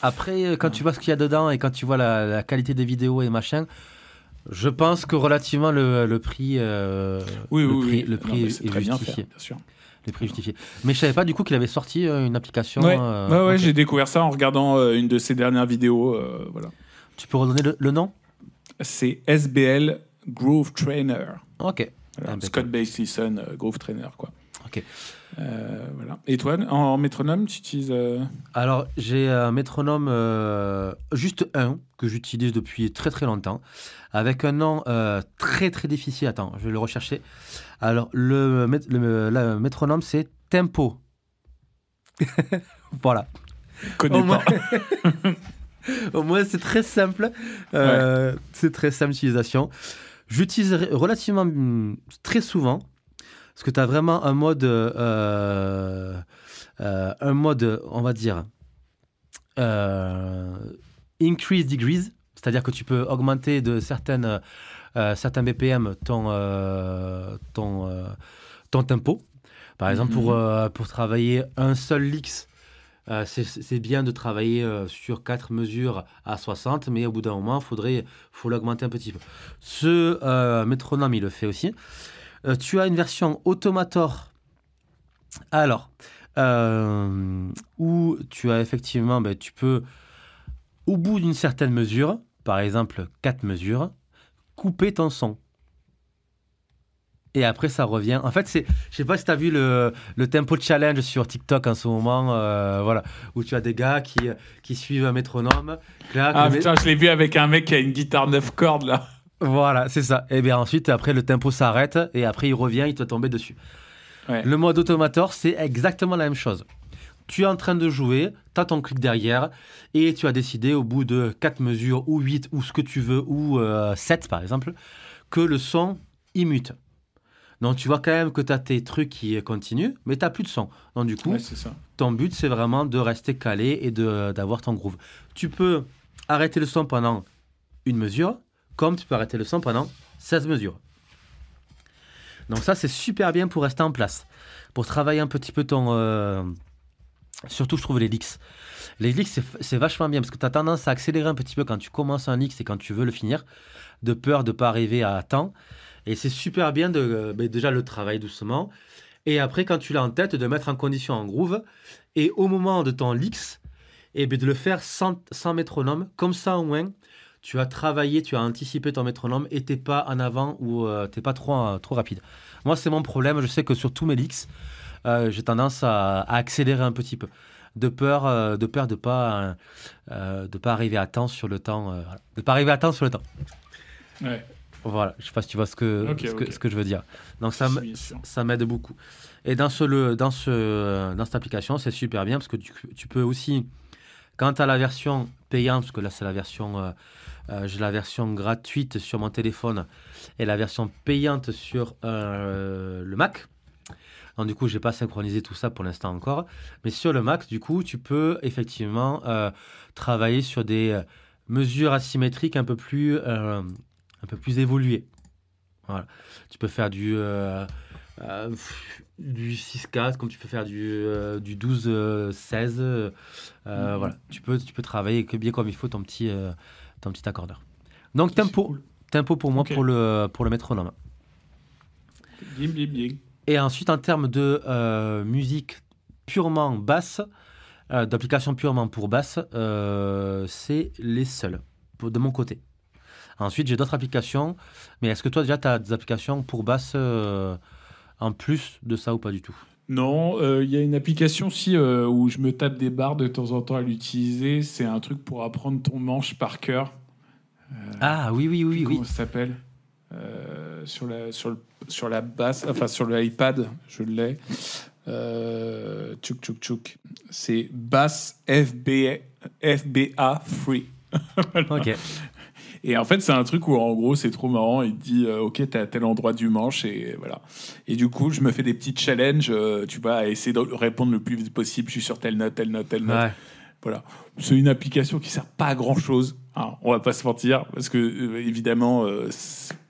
Après, quand tu vois ce qu'il y a dedans et quand tu vois la qualité des vidéos et machin, je pense que relativement le prix, le prix c'est est très bien justifié. fait, bien sûr. Le prix est justifié. Mais je savais pas du coup qu'il avait sorti une application. Ouais, Ok. j'ai découvert ça en regardant une de ses dernières vidéos. Voilà. Tu peux redonner le nom? C'est SBL Groove Trainer. Ok. Voilà. Scott Bassison, Groove Trainer, quoi. Ok. Voilà. Et toi, en métronome, tu utilises Alors, j'ai un métronome, juste un, que j'utilise depuis très très longtemps, avec un nom très très difficile. Attends, je vais le rechercher. Alors, le métronome, c'est Tempo. Voilà. connais Au moins, pas. au moins, c'est très simple. C'est très simple d'utilisation. J'utilise relativement très souvent, parce que tu as vraiment un mode, on va dire, increase degrees, c'est-à-dire que tu peux augmenter de certains BPM ton tempo. Par exemple, pour travailler un seul licks, c'est bien de travailler sur 4 mesures à 60, mais au bout d'un moment, faut l'augmenter un petit peu. Ce métronome, il le fait aussi. Tu as une version Automator. Alors, où tu as effectivement, tu peux, au bout d'une certaine mesure, par exemple 4 mesures, couper ton son. Et après, ça revient. En fait, je sais pas si tu as vu le Tempo Challenge sur TikTok en ce moment, voilà, où tu as des gars qui suivent un métronome. Putain, je l'ai vu avec un mec qui a une guitare 9 cordes, là. Voilà, c'est ça. Et bien ensuite, après, le tempo s'arrête et après, il revient, il te tombe dessus. Ouais. Le mode Automator, c'est exactement la même chose. Tu es en train de jouer, tu as ton clic derrière et tu as décidé au bout de 4 mesures ou 8 ou ce que tu veux ou 7 par exemple, que le son immute. Donc tu vois quand même que tu as tes trucs qui continuent, mais tu n'as plus de son. Donc du coup, c'est ça. ton but c'est vraiment de rester calé et d'avoir ton groove. Tu peux arrêter le son pendant une mesure, comme tu peux arrêter le son pendant 16 mesures. Donc ça, c'est super bien pour rester en place. Pour travailler un petit peu ton... Surtout, je trouve les licks. Les licks, c'est vachement bien, parce que tu as tendance à accélérer un petit peu quand tu commences un lick et quand tu veux le finir, de peur de ne pas arriver à temps. Et c'est super bien de déjà le travailler doucement. Et après, quand tu l'as en tête, de mettre en condition en groove. Et au moment de ton licks, de le faire sans métronome. Comme ça, au moins... Tu as travaillé, tu as anticipé ton métronome et t'es pas en avant ou t'es pas trop rapide. Moi, c'est mon problème. Je sais que sur tous mes licks, j'ai tendance à accélérer un petit peu, de peur de pas arriver à temps sur le temps, de pas arriver à temps sur le temps. Ouais. Voilà, je sais pas si tu vois ce que je veux dire. Donc ça m'aide beaucoup. Et dans cette application, c'est super bien parce que tu peux aussi, quand tu as la version payante, parce que là c'est la version j'ai la version gratuite sur mon téléphone et la version payante sur le Mac. Donc du coup, j'ai pas synchronisé tout ça pour l'instant encore. Mais sur le Mac, du coup, tu peux effectivement travailler sur des mesures asymétriques un peu plus évoluées. Voilà. Tu peux faire du 6-4, comme tu peux faire du 12-16. Voilà. Tu peux travailler bien comme il faut ton petit accordeur. Donc tempo pour moi, okay. pour le métronome. Bim. Et ensuite, en termes de musique purement basse, d'application purement pour basse, c'est les seuls, de mon côté. Ensuite, j'ai d'autres applications, mais est-ce que toi, déjà, tu as des applications pour basse en plus de ça ou pas du tout ? Non, il y a une application aussi où je me tape des barres de temps en temps à l'utiliser. C'est un truc pour apprendre ton manche par cœur. Oui. Comment ça s'appelle sur la basse, enfin sur l'iPad, je l'ai. Tchouk. C'est Bass FBA Free. Voilà. Ok. Et en fait, c'est un truc où, en gros, c'est trop marrant. Il te dit, OK, t'es à tel endroit du manche, et voilà. Et du coup, je me fais des petits challenges, tu vois, à essayer de répondre le plus vite possible. Je suis sur telle note. Ouais. Voilà. C'est une application qui sert pas à grand-chose. Hein, on va pas se mentir, parce que évidemment,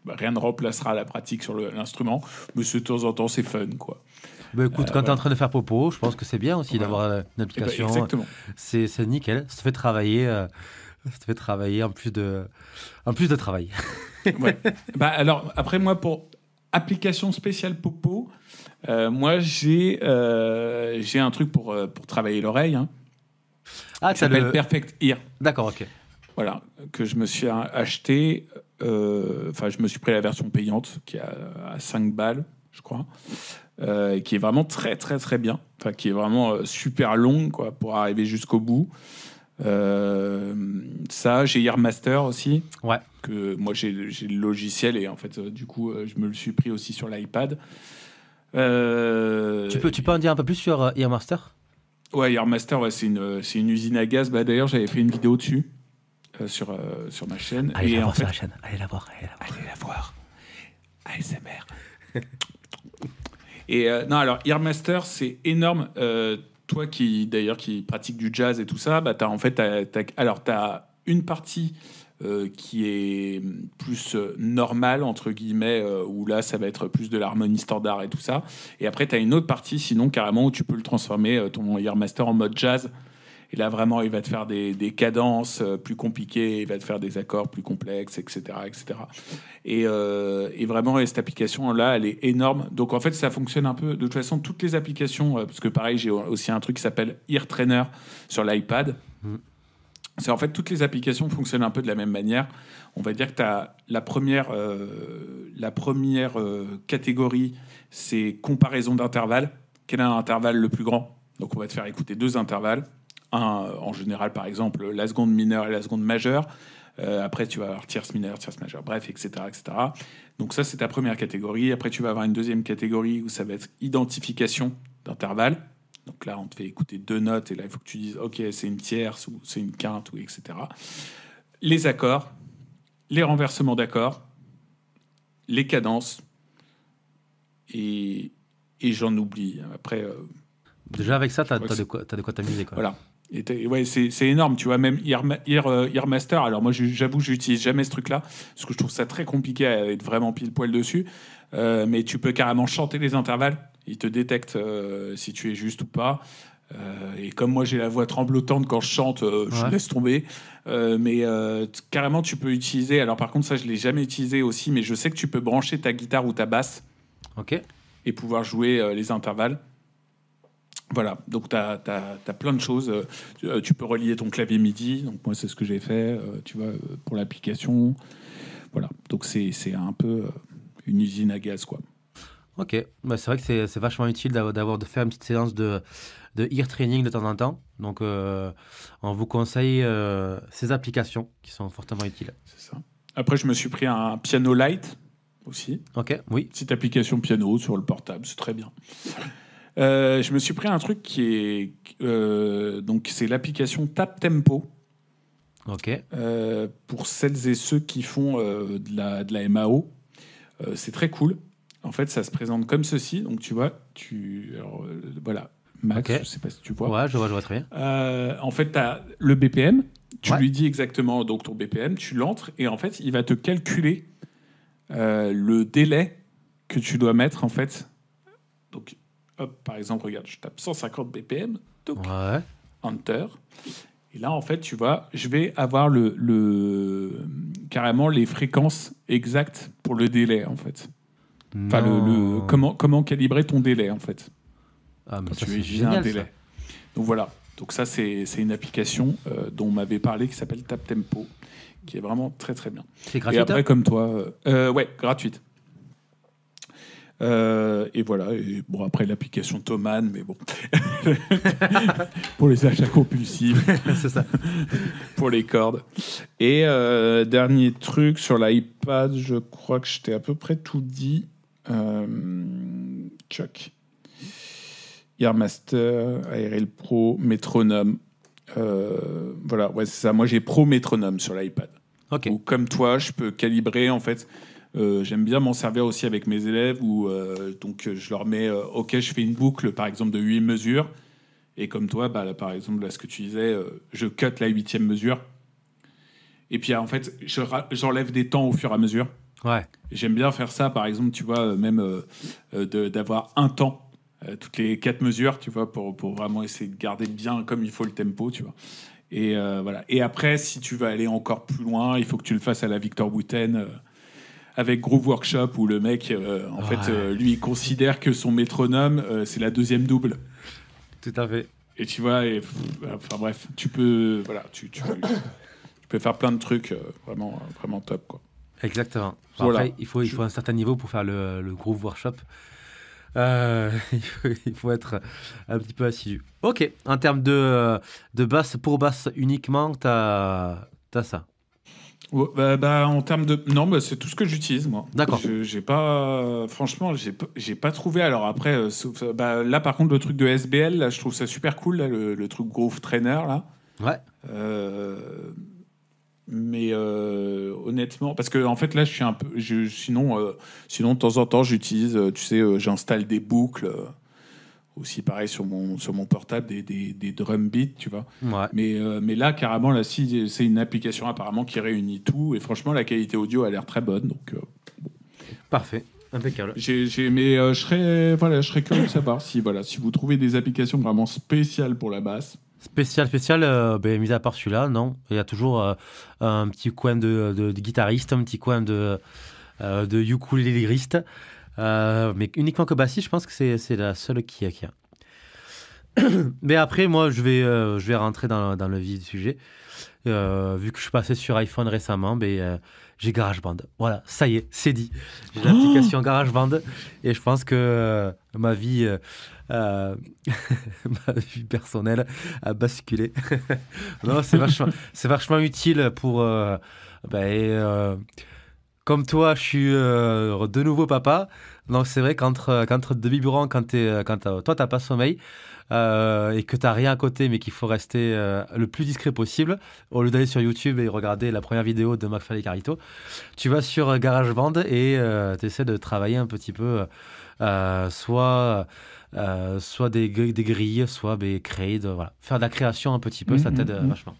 rien ne remplacera la pratique sur l'instrument, mais de temps en temps, c'est fun, quoi. Bah écoute, quand tu es en train de faire popo, je pense que c'est bien aussi d'avoir une application. Exactement. C'est nickel. Ça te fait travailler, en plus de travail. Ouais. Alors, après, moi, pour application spéciale popo, moi, j'ai un truc pour travailler l'oreille. Hein, qui s'appelle Perfect Ear. D'accord, ok. Voilà, que je me suis acheté. Enfin, je me suis pris la version payante qui est à 5 balles, je crois. Qui est vraiment très très très bien, enfin qui est vraiment super longue quoi pour arriver jusqu'au bout. Ça, j'ai Earmaster aussi. Ouais. Que moi j'ai le logiciel et en fait du coup je me le suis pris aussi sur l'iPad. Tu peux en dire un peu plus sur Earmaster ? Ouais, Earmaster, ouais, c'est une usine à gaz. Bah d'ailleurs j'avais fait une vidéo dessus sur ma chaîne. Allez la voir en fait, sur la chaîne. Allez la voir. ASMR. Et non, alors Earmaster, c'est énorme. Toi qui pratique du jazz et tout ça, bah t'as une partie qui est plus normale entre guillemets, où là ça va être plus de l'harmonie standard et tout ça. Et après t'as une autre partie, sinon carrément où tu peux le transformer ton Earmaster en mode jazz. Et là, vraiment, il va te faire des cadences plus compliquées, il va te faire des accords plus complexes, etc. etc. Et vraiment, cette application-là, elle est énorme. Donc, en fait, ça fonctionne un peu... De toute façon, toutes les applications... parce que, pareil, j'ai aussi un truc qui s'appelle Ear Trainer sur l'iPad. C'est en fait, toutes les applications fonctionnent un peu de la même manière. On va dire que tu as la première catégorie, c'est comparaison d'intervalles. Quel est l'intervalle le plus grand ? Donc, on va te faire écouter 2 intervalles. En général, par exemple, la seconde mineure et la seconde majeure. Après, tu vas avoir tierce mineure, tierce majeure, bref, etc., etc. Donc ça, c'est ta première catégorie. Après, tu vas avoir une deuxième catégorie où ça va être identification d'intervalle. Donc là, on te fait écouter 2 notes et là, il faut que tu dises, OK, c'est une tierce ou c'est une quinte, ou etc. Les accords, les renversements d'accords, les cadences et j'en oublie. Après... Déjà, avec ça, t'as de quoi t'amuser, quoi. Voilà. Ouais, c'est énorme, tu vois, même Earmaster. Alors moi, j'avoue, j'utilise jamais ce truc-là parce que je trouve ça très compliqué à être vraiment pile poil dessus. Mais tu peux carrément chanter les intervalles. Il te détecte si tu es juste ou pas. Et comme moi, j'ai la voix tremblotante quand je chante, je laisse tomber. Mais carrément, tu peux utiliser. Alors par contre, ça, je l'ai jamais utilisé aussi, mais je sais que tu peux brancher ta guitare ou ta basse. Ok. Et pouvoir jouer les intervalles. Voilà, donc tu as plein de choses. Tu peux relier ton clavier MIDI. Donc moi, c'est ce que j'ai fait, tu vois, pour l'application. Voilà, donc c'est un peu une usine à gaz, quoi. Ok, bah, c'est vrai que c'est vachement utile de faire une petite séance de ear training de temps en temps. Donc, on vous conseille ces applications qui sont fortement utiles. C'est ça. Après, je me suis pris un piano Lite aussi. Ok, oui. Petite application piano sur le portable, c'est très bien. Je me suis pris un truc qui est donc c'est l'application Tap Tempo. Ok. Pour celles et ceux qui font de la MAO, c'est très cool. En fait, ça se présente comme ceci. Donc tu vois, voilà, Max, okay. Je sais pas si tu vois. Ouais, je vois très bien. En fait, tu as le BPM. Tu lui dis exactement donc ton BPM, tu l'entres et en fait, il va te calculer le délai que tu dois mettre en fait. Donc hop, par exemple, regarde, je tape 150 BPM, donc Enter. Et là, en fait, tu vois, je vais avoir carrément les fréquences exactes pour le délai, en fait. Enfin, comment calibrer ton délai, en fait. Ah, mais ça, tu c'est génial, un délai. Ça. Donc voilà. Donc ça, c'est une application dont on m'avait parlé qui s'appelle Tap Tempo, qui est vraiment très, très bien. C'est gratuit. Et après, comme toi... ouais, gratuite. Et voilà. Et bon, après, l'application Thomann, mais bon. Pour les achats compulsifs. C'est ça. Pour les cordes. Et dernier truc, sur l'iPad, je crois que je t'ai à peu près tout dit. Chuck. Earmaster, ARL Pro, Métronome. Voilà, ouais, c'est ça. Moi, j'ai Pro Métronome sur l'iPad. Okay. Où, comme toi, je peux calibrer, en fait... j'aime bien m'en servir aussi avec mes élèves où donc je leur mets OK, je fais une boucle par exemple de 8 mesures Et comme toi, bah, là, par exemple, là, ce que tu disais, je cut la 8e mesure. Et puis, en fait, j'enlève des temps au fur et à mesure. Ouais. J'aime bien faire ça, par exemple, tu vois, même d'avoir un temps, toutes les 4 mesures, tu vois, pour vraiment essayer de garder bien comme il faut le tempo, tu vois. Et voilà. Et après, si tu veux aller encore plus loin, il faut que tu le fasses à la Victor Wooten avec Groove Workshop, où le mec, lui, il considère que son métronome, c'est la 2e double. Tout à fait. Et tu vois, enfin bref, tu peux faire plein de trucs vraiment, vraiment top, quoi. Exactement. Voilà. Après, il faut un certain niveau pour faire le Groove Workshop. Il faut être un petit peu assidu. Ok, en termes de basse, pour basse uniquement, t'as ça. Ouais, en termes de... Non, c'est tout ce que j'utilise, moi. D'accord. J'ai pas... franchement, j'ai pas trouvé... Alors après, là, par contre, le truc de SBL, là, je trouve ça super cool, là, le truc Groove Trainer, là. Ouais. Mais honnêtement, parce que en fait là je suis un peu, sinon de temps en temps j'utilise, tu sais, j'installe des boucles aussi pareil sur mon portable, des drum beats, tu vois. Ouais. Mais là carrément là, si c'est une application apparemment qui réunit tout et franchement la qualité audio a l'air très bonne, donc parfait, impeccable. Mais je serais curieux de savoir si vous trouvez des applications vraiment spéciales pour la basse. Spécial, mis à part celui-là, non. Il y a toujours un petit coin de guitariste, un petit coin de ukulélériste. Mais uniquement que bassiste, je pense que c'est la seule qui a. Mais après, moi, je vais rentrer dans le vif du sujet. Vu que je suis passé sur iPhone récemment, j'ai GarageBand. Voilà, ça y est, c'est dit. J'ai l'application GarageBand et je pense que ma vie personnelle a basculé. Non, c'est vachement utile pour... comme toi, je suis de nouveau papa. Donc c'est vrai qu'entre deux biberons, quand toi, t'as pas sommeil, et que tu n'as rien à côté, mais qu'il faut rester le plus discret possible, au lieu d'aller sur YouTube et regarder la première vidéo de McFly et Carlito, tu vas sur GarageBand et tu essaies de travailler un petit peu, soit des grilles, soit créer, voilà. Faire de la création un petit peu, ça t'aide vachement.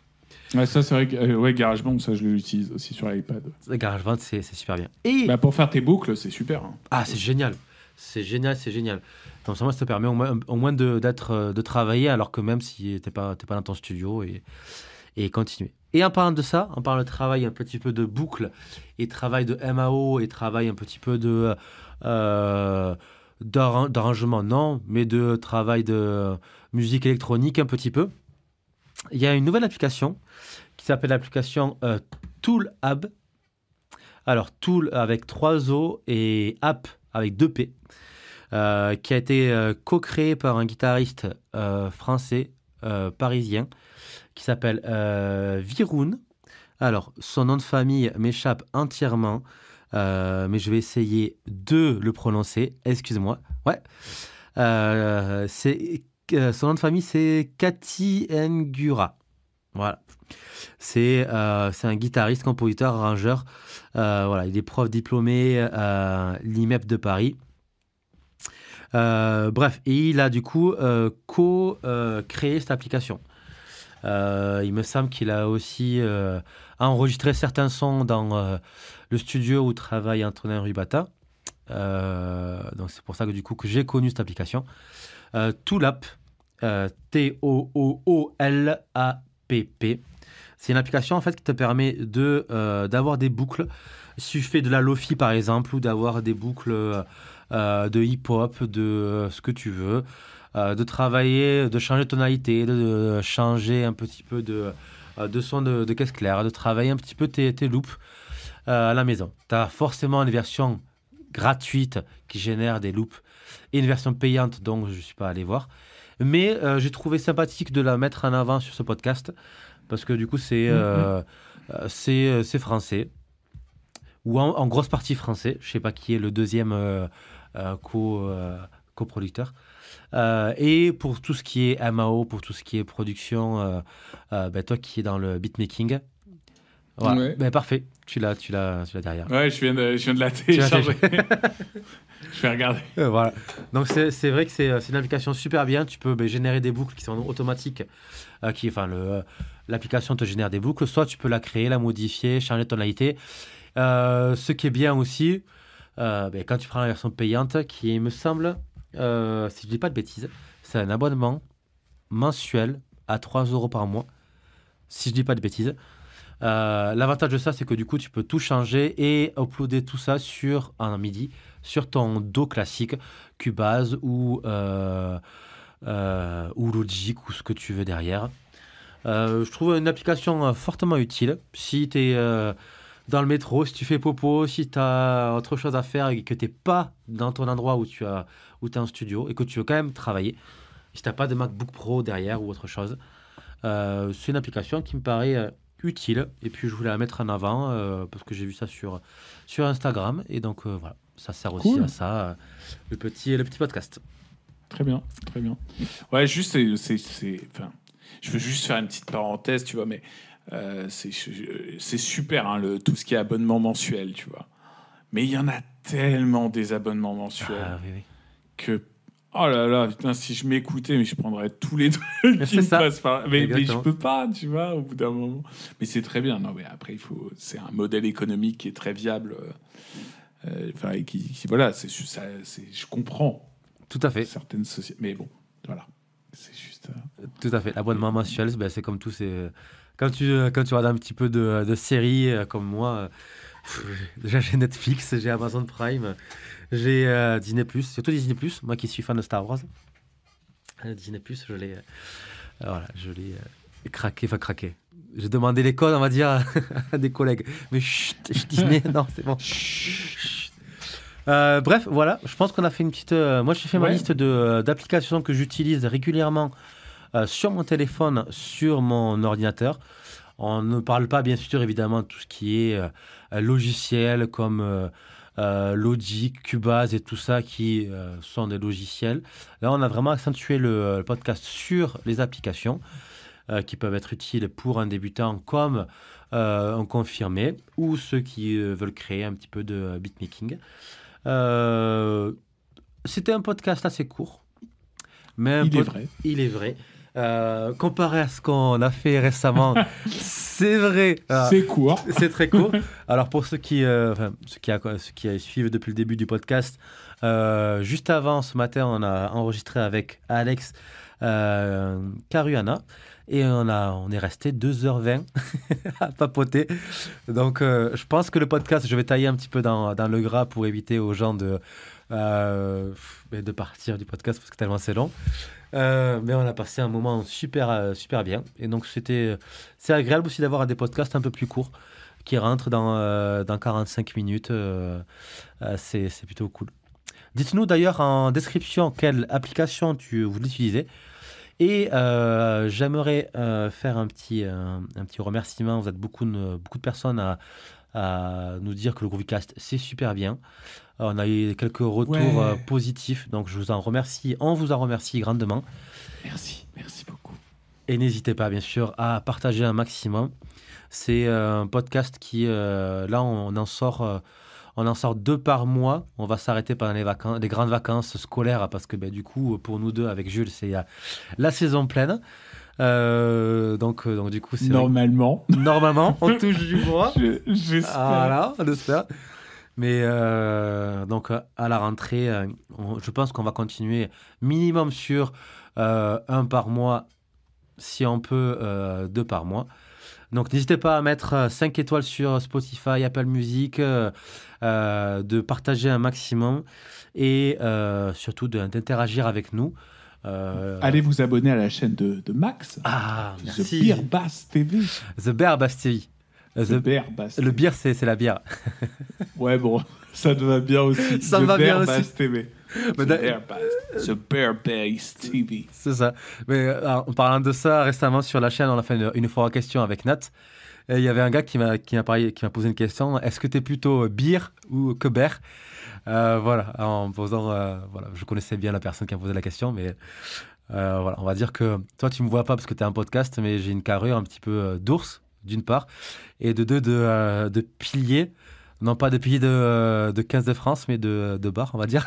Ouais, ça c'est vrai que GarageBand, ça je l'utilise aussi sur l'iPad. GarageBand, c'est super bien. Et pour faire tes boucles, c'est super. Hein. Ah, c'est génial. C'est génial. Donc ça te permet au moins de travailler, alors que même si t'es pas dans ton studio et continuer. Et en parlant de ça, en parlant de travail un petit peu de boucle et travail de MAO et travail un petit peu de d'arrangement, non, mais de travail de musique électronique un petit peu. Il y a une nouvelle application qui s'appelle l'application ToolAb. Alors Tool avec 3 O et App avec 2 P. Qui a été co-créé par un guitariste français, parisien, qui s'appelle Viroun. Alors, son nom de famille m'échappe entièrement, mais je vais essayer de le prononcer. Excuse-moi. Ouais. Son nom de famille, c'est Cathy Ngura. Voilà. C'est un guitariste, compositeur, arrangeur. Voilà, il est prof diplômé à l'IMEP de Paris. Bref, et il a du coup créé cette application. Il me semble qu'il a aussi enregistré certains sons dans le studio où travaille Antonin Rubata. Donc c'est pour ça que du coup que j'ai connu cette application. Toolap, Toolap. C'est une application en fait qui te permet d'avoir des boucles. Si tu fais de la lo-fi par exemple, ou d'avoir des boucles de hip-hop, de ce que tu veux, de travailler, de changer de tonalité, de changer un petit peu de son de caisse claire, de travailler un petit peu tes loops à la maison. Tu as forcément une version gratuite qui génère des loops et une version payante dont je ne suis pas allé voir. Mais j'ai trouvé sympathique de la mettre en avant sur ce podcast parce que du coup c'est français ou en grosse partie français. Je ne sais pas qui est le deuxième coproducteur. Et pour tout ce qui est MAO, pour tout ce qui est production, toi qui es dans le beatmaking, Voilà. Ouais. Ben, parfait. Tu l'as derrière. Ouais, je viens de la Tu l'as télécharger. Je vais regarder. Voilà. Donc c'est vrai que c'est une application super bien. Tu peux générer des boucles qui sont automatiques. L'application te génère des boucles. Soit tu peux la créer, la modifier, changer de tonalité. Ce qui est bien aussi, quand tu prends la version payante, qui est, il me semble, si je dis pas de bêtises, c'est un abonnement mensuel à 3 € par mois. Si je dis pas de bêtises. L'avantage de ça, c'est que du coup, tu peux tout changer et uploader tout ça en MIDI sur ton DAW classique, Cubase ou Logic ou ce que tu veux derrière. Je trouve une application fortement utile. Si tu es dans le métro, si tu fais popo, si tu as autre chose à faire et que tu n'es pas dans ton endroit où tu es en studio et que tu veux quand même travailler, si tu n'as pas de MacBook Pro derrière ou autre chose, c'est une application qui me paraît utile. Et puis je voulais la mettre en avant parce que j'ai vu ça sur Instagram. Et donc voilà, ça sert aussi Cool. à ça, le petit podcast. Très bien, très bien. Ouais, juste, enfin, je veux juste faire une petite parenthèse, tu vois, mais c'est super, hein, tout ce qui est abonnement mensuel, tu vois. Mais il y en a tellement des abonnements mensuels Ah, oui. que, oh là là, putain, si je m'écoutais, mais je prendrais tous les trucs qui C'est me ça. passent par... Mais je Exactement. peux pas, tu vois, au bout d'un moment. Mais c'est très bien. Non, mais après, c'est un modèle économique qui est très viable. Enfin, et voilà, je comprends Tout à fait. certaines sociétés. Mais bon, voilà. C'est juste. Tout à fait. L'abonnement mensuel, c'est comme tout. Quand tu regardes un petit peu de séries comme moi, déjà j'ai Netflix, j'ai Amazon Prime, j'ai Disney+, surtout Disney+, moi qui suis fan de Star Wars. Disney+, je l'ai craqué. J'ai demandé les codes, on va dire, à des collègues. Mais chut, Disney, non, c'est bon. Chut. Bref, voilà, je pense qu'on a fait une petite... moi, j'ai fait ma liste d'applications que j'utilise régulièrement sur mon téléphone, sur mon ordinateur. On ne parle pas, bien sûr, évidemment, de tout ce qui est logiciel comme Logic, Cubase et tout ça qui sont des logiciels. Là, on a vraiment accentué le podcast sur les applications qui peuvent être utiles pour un débutant comme un confirmé ou ceux qui veulent créer un petit peu de beatmaking. C'était un podcast assez court, mais il est vrai. Comparé à ce qu'on a fait récemment, c'est vrai. C'est court. C'est très court. Alors pour ceux qui suivent depuis le début du podcast, juste avant ce matin, on a enregistré avec Alex Caruana et on est resté 2h20 à papoter. Donc je pense que le podcast, je vais tailler un petit peu dans le gras pour éviter aux gens de partir du podcast parce que tellement c'est long. Mais on a passé un moment super bien. Et donc, c'est agréable aussi d'avoir des podcasts un peu plus courts qui rentrent dans 45 minutes. C'est plutôt cool. Dites-nous d'ailleurs en description quelle application vous utilisez. Et j'aimerais faire un petit remerciement. Vous êtes beaucoup de personnes à nous dire que le Groovycast, c'est super bien. On a eu quelques retours positifs, donc je vous en remercie. On vous en remercie grandement. Merci beaucoup. Et n'hésitez pas, bien sûr, à partager un maximum. C'est un podcast qui, là, on en sort 2 par mois. On va s'arrêter pendant les grandes vacances scolaires, parce que du coup, pour nous deux, avec Jules, c'est la saison pleine. Donc du coup, c'est normalement, on touche du bois. J'espère. Voilà, on espère. Mais donc à la rentrée, je pense qu'on va continuer minimum sur 1 par mois, si on peut 2 par mois. Donc n'hésitez pas à mettre 5 étoiles sur Spotify, Apple Music, de partager un maximum et surtout d'interagir avec nous. Allez vous abonner à la chaîne de Max. Ah, merci. The Beer Bass TV. The Beer Bass TV. Beer Bass TV. Le beer, c'est la bière. Ouais, bon, ça te va bien aussi. Ça me va bien aussi. Bass TV. The Beer Bass TV. C'est ça. Mais en parlant de ça, récemment sur la chaîne, on a fait une fois en question avec Nat. Et il y avait un gars qui m'a posé une question. Est-ce que tu es plutôt bière ou que beer? Voilà, en posant, voilà, je connaissais bien la personne qui a posé la question, mais voilà, on va dire que toi, tu me vois pas parce que tu es un podcast, mais j'ai une carrure un petit peu d'ours. d'une part, et de deux, de piliers, non pas de piliers de 15 de France, mais de bar, on va dire.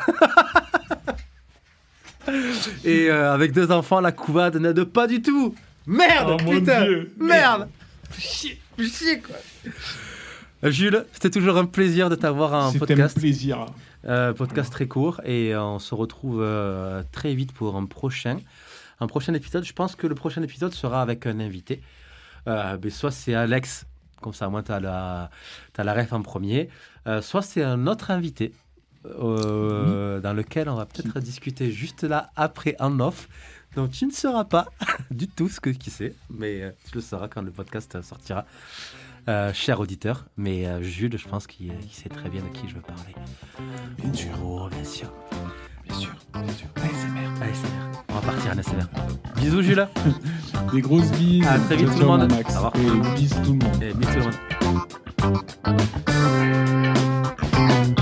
Et avec 2 enfants, la couvade n'aide pas du tout. Merde, Oh, putain, mon Dieu, merde. Chier, quoi. Jules, c'était toujours un plaisir de t'avoir en C'était podcast. un plaisir. Podcast très court et on se retrouve très vite pour un prochain épisode. Je pense que le prochain épisode sera avec un invité. Mais soit c'est Alex, comme ça, moi, t'as la ref en premier. Soit c'est un autre invité dans lequel on va peut-être discuter juste là, après, en off. Donc, tu ne sauras pas du tout qui c'est, mais tu le sauras quand le podcast sortira, cher auditeur. Mais Jules, je pense qu'il sait très bien de qui je veux parler. Bien sûr. Oh, bien sûr. Bien sûr. ASMR. ASMR. On va partir en ASMR. Bisous, Jules. Des grosses bises. À très vite, Ciao, tout le monde. mon Max. Au revoir. Et bisous tout le monde. Et bisous, tout le monde.